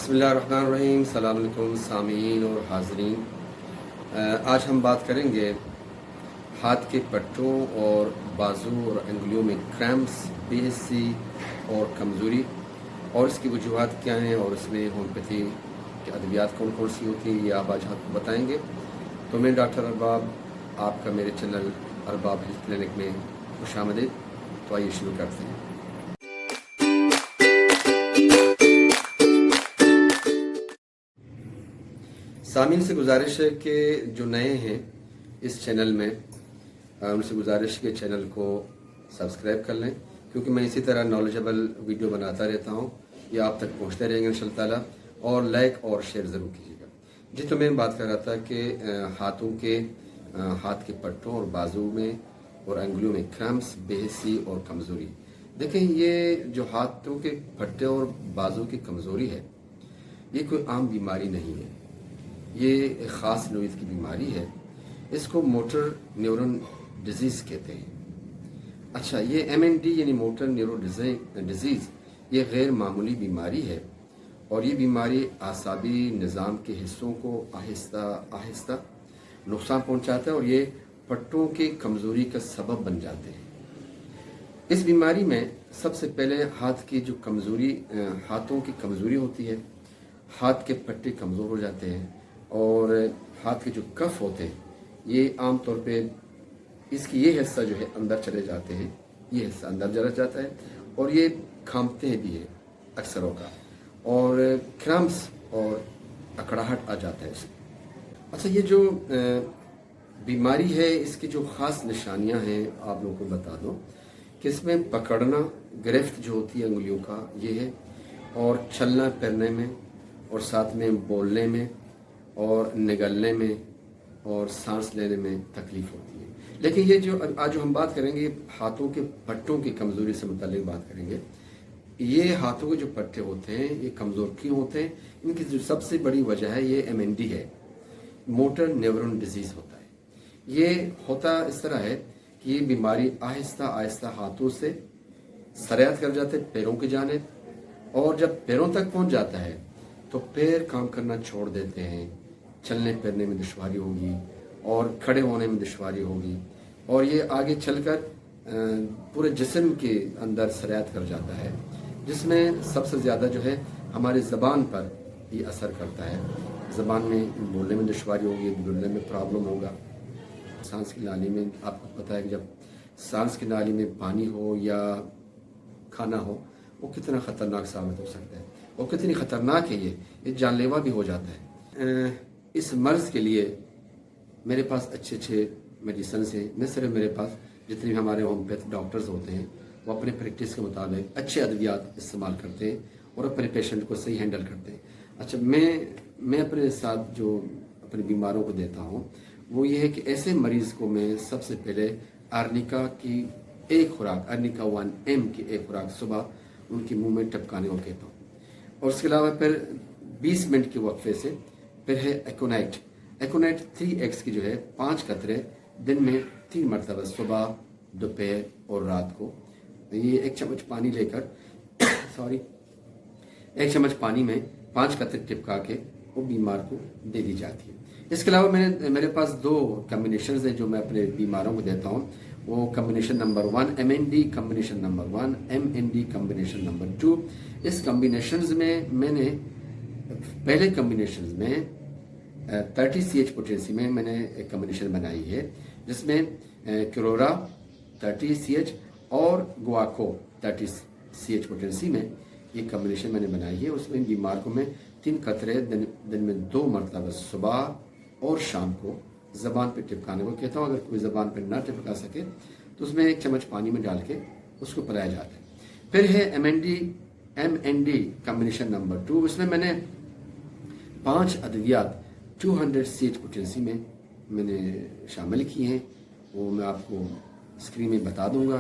बिस्मिल्लाहिर्रहमानिर्रहीम। अस्सलाम वालेकुम सामीन और हाज़रीन। आज हम बात करेंगे हाथ के पट्टों और बाजू और अंगुलियों में क्रैम्प्स, बेहिस्सी और कमज़ोरी और इसकी वजूहात क्या हैं और इसमें होम्योपैथी की अद्वियात कौन कौन सी होती हैं, ये आप आज आपको बताएंगे। तो मैं डॉक्टर अरबाब, आपका मेरे चैनल अरबाब हेल्थ क्लिनिक में खुशामदीद। तो आइए शुरू करते हैं। सामीन से गुजारिश है कि जो नए हैं इस चैनल में, उनसे गुजारिश के चैनल को सब्सक्राइब कर लें, क्योंकि मैं इसी तरह नॉलेजेबल वीडियो बनाता रहता हूँ। ये आप तक पहुँचते रहेंगे इंशाअल्लाह ताला। और लाइक और शेयर ज़रूर कीजिएगा जी। तो मैं बात कर रहा था कि हाथ के पट्टों और बाजू में और अंगुलियों में क्रैम्प्स, बेहिस्सी और कमज़ोरी। देखें, ये जो हाथों के पट्टे और बाजू की कमज़ोरी है, ये कोई आम बीमारी नहीं है। ये एक ख़ास नोयत की बीमारी है। इसको मोटर न्यूरॉन डिजीज़ कहते हैं। अच्छा, ये MND यानी मोटर न्यूरॉन डिजीज़ ये गैर मामूली बीमारी है और ये बीमारी आसाबी निज़ाम के हिस्सों को आहिस्ता आहिस्ता नुकसान पहुंचाता है और ये पट्टों की कमज़ोरी का सबब बन जाते हैं। इस बीमारी में सबसे पहले हाथों की कमज़ोरी होती है। हाथ के पट्टे कमज़ोर हो जाते हैं और हाथ के जो कफ होते हैं ये आम तौर पे इसकी ये हिस्सा जो है अंदर चले जाते हैं, ये हिस्सा अंदर चला जाता है और ये खामते हैं भी है अक्सरों का, और क्रैम्प्स और अकड़ाहट आ जाता है इसमें। अच्छा, ये जो बीमारी है, इसकी जो ख़ास निशानियां हैं आप लोगों को बता दूं कि इसमें पकड़ना, गिरफ्त जो होती है अंगुलियों का ये है, और चलना फिरने में और साथ में बोलने में और निगलने में और सांस लेने में तकलीफ होती है। लेकिन ये जो आज हम बात करेंगे, हाथों के पट्टों की कमज़ोरी से मुतालिक बात करेंगे। ये हाथों के जो पट्टे होते हैं ये कमज़ोर क्यों होते हैं? इनकी जो सबसे बड़ी वजह है ये MND है, मोटर न्यूरॉन डिजीज़ होता है। ये होता इस तरह है कि ये बीमारी आहिस्ता आहिस्ता हाथों से सरायत कर जाते हैं पैरों की जानिब, और जब पैरों तक पहुंच जाता है तो पैर काम करना छोड़ देते हैं, चलने फिरने में दुश्वारी होगी और खड़े होने में दुश्वारी होगी, और ये आगे चलकर पूरे जिस्म के अंदर सरायत कर जाता है, जिसमें सबसे ज़्यादा जो है हमारी ज़बान पर ये असर करता है। ज़बान में बोलने में दुश्वारी होगी, बोलने में प्रॉब्लम होगा। सांस की नाली में, आपको पता है कि जब सांस की नाली में पानी हो या खाना हो, वो कितना ख़तरनाक साबित हो सकता है और कितनी ख़तरनाक है ये जानलेवा भी हो जाता है। इस मर्ज़ के लिए मेरे पास अच्छे मेडिसिन हैं। न सिर्फ मेरे पास, जितने भी हमारे होम्योपैथ डॉक्टर्स होते हैं वो अपने प्रैक्टिस के मुताबिक अच्छे अद्वियात इस्तेमाल करते हैं और अपने पेशेंट को सही हैंडल करते हैं। अच्छा, मैं अपने साथ जो अपने बीमारों को देता हूँ वो ये है कि ऐसे मरीज़ को मैं सबसे पहले आर्निका की एक खुराक, आर्निका 1M की एक खुराक सुबह उनके मुंह में टपकाने को कहता हूँ, और उसके अलावा फिर 20 मिनट के वक्फे से फिर है एकोनाइट 3X की जो है 5 कतरे दिन में 3 मरतबा, सुबह, दोपहर और रात को। ये 1 चम्मच पानी लेकर एक चम्मच पानी में 5 कतरे टिपका के वो बीमार को दे दी जाती है। इसके अलावा मेरे पास 2 कम्बिनेशन हैं जो मैं अपने बीमारों को देता हूँ। वो combination number 1 MND, combination number 1 MND, combination number 2। इस कम्बिनेशंस में मैंने पहले कम्बिनेशंस में 30 CH पोटेंसी में मैंने एक कम्बिनेशन बनाई है, जिसमें क्रोरा 30 CH और गुआको 30 CH पोटेंसी में ये कम्बिनेशन मैंने बनाई है। उसमें बीमार को मैं 3 कतरे दिन में 2 मरतबा सुबह और शाम को ज़बान पे टिपकाने को कहता हूँ। अगर कोई ज़बान पे ना टिपका सके तो उसमें 1 चम्मच पानी में डाल के उसको पिलाया जाता है। फिर है MND कम्बिनेशन नंबर 2। उसमें मैंने 5 अद्वियात 200 CH पोटेंसी में मैंने शामिल किए हैं। वो मैं आपको स्क्रीन में बता दूंगा,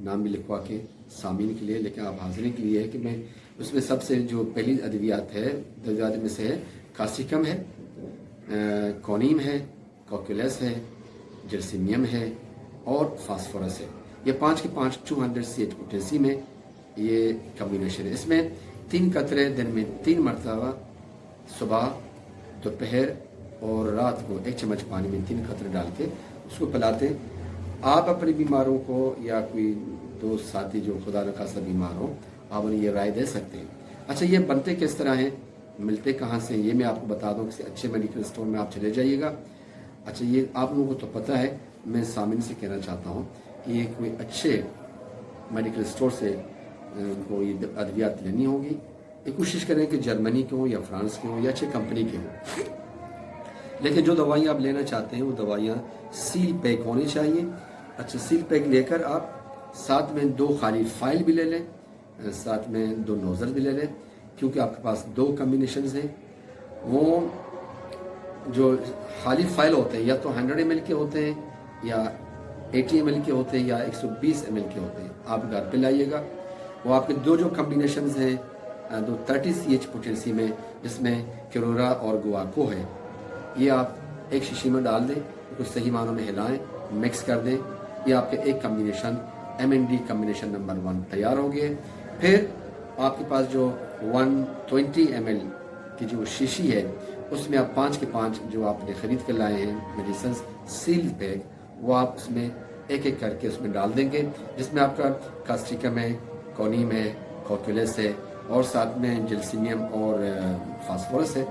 नाम भी लिखवा के सामीन के लिए, लेकिन आप हाजिरी के लिए है कि मैं उसमें सबसे जो पहली अद्वियात में से है कासिकम है, कोनीम है, कोकुलस है, जर्सीनियम है और फास्फोरस है। ये 5 के 5 200 CH पोटेंसी में ये कम्बिनेशन है। इसमें 3 कतरे दिन में 3 मरतबा सुबह, दोपहर और रात को 1 चम्मच पानी में 3 कतरे डाल के उसको पिलाते। आप अपने बीमारों को या कोई दोस्त साथी जो खुदा न खास्ता बीमार हो, आप उन्हें ये राय दे सकते हैं। अच्छा, ये बनते किस तरह हैं, मिलते कहाँ से, ये मैं आपको बता दूँ। किसी अच्छे मेडिकल स्टोर में आप चले जाइएगा। अच्छा, ये आप लोगों को तो पता है, मैं सामिन से कहना चाहता हूँ कि ये कोई अच्छे मेडिकल स्टोर से उनको ये अद्वियात लेनी होगी। ये कोशिश करें कि जर्मनी के हों या फ्रांस के हों या अच्छे कंपनी के हों, लेकिन जो दवाइयाँ आप लेना चाहते हैं वो दवाइयाँ सील पैक होनी चाहिए। अच्छा, सील पैक लेकर आप साथ में 2 खाली फाइल भी ले लें, साथ में 2 नोज़ल भी ले लें, क्योंकि आपके पास 2 कम्बिनेशंस हैं। वो जो खाली फाइल होते हैं या तो 100 ml के होते हैं या 80 ml के होते हैं या 120 ml के होते हैं। आप घर पे लाइएगा। वो आपके 2 जो कम्बिनेशंस हैं, 2 30 CH पोटेंसी में, जिसमें क्यूरोरा और गुआको है, ये आप एक शीशी में डाल दें, उसको सही मानों में हिलाएं, मिक्स कर दें। ये आपके एक कम्बिनेशन MND कम्बिनेशन नंबर 1 तैयार हो गए। फिर आपके पास जो 120 ml की जो शीशी है, उसमें आप 5 के 5 जो आपने ख़रीद कर लाए हैं मेडिसिन सील पैक, वो आप उसमें एक एक करके उसमें डाल देंगे, जिसमें आपका कास्टिकम है, कोनीम है, कॉक्यूलस है और साथ में जिल्सीनियम और फास्फोरस है।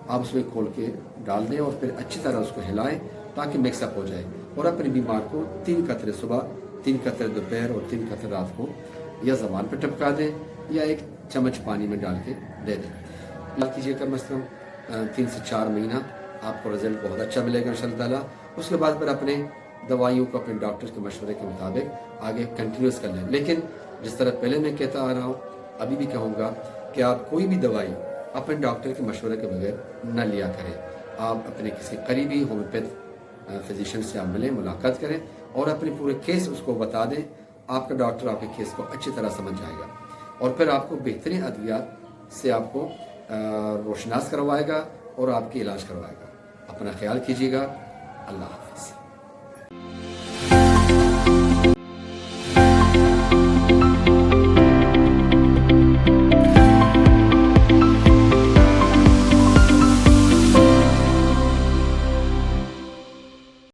आप उसमें खोल के डाल दें और फिर अच्छी तरह उसको हिलाएं ताकि मिक्सअप हो जाए। और अपने बीमार को 3 कतरे सुबह, 3 कतरे दोपहर और 3 कतरे रात को या ज़बान पर टपका दें या 1 चम्मच पानी में डाल के दे दें। याद कीजिएगा, मसलन 3 से 4 महीना आपको रिजल्ट बहुत अच्छा मिलेगा इंशाअल्लाह। उसके बाद फिर अपने दवाइयों को अपने डॉक्टर के मशवरे के मुताबिक आगे कंटिन्यूस कर लें। लेकिन जिस तरह पहले मैं कहता आ रहा हूँ, अभी भी कहूँगा कि आप कोई भी दवाई अपने डॉक्टर के मशवरे के बगैर न लिया करें। आप अपने किसी करीबी होम्योपैथ फिजिशियन से आप मिलें, मुलाकात करें और अपने पूरे केस उसको बता दें। आपका डॉक्टर आपके केस को अच्छी तरह समझ जाएगा और फिर आपको बेहतरीन अद्वियात से आपको रोशनास करवाएगा और आपकी इलाज करवाएगा। अपना ख्याल कीजिएगा। अल्लाह।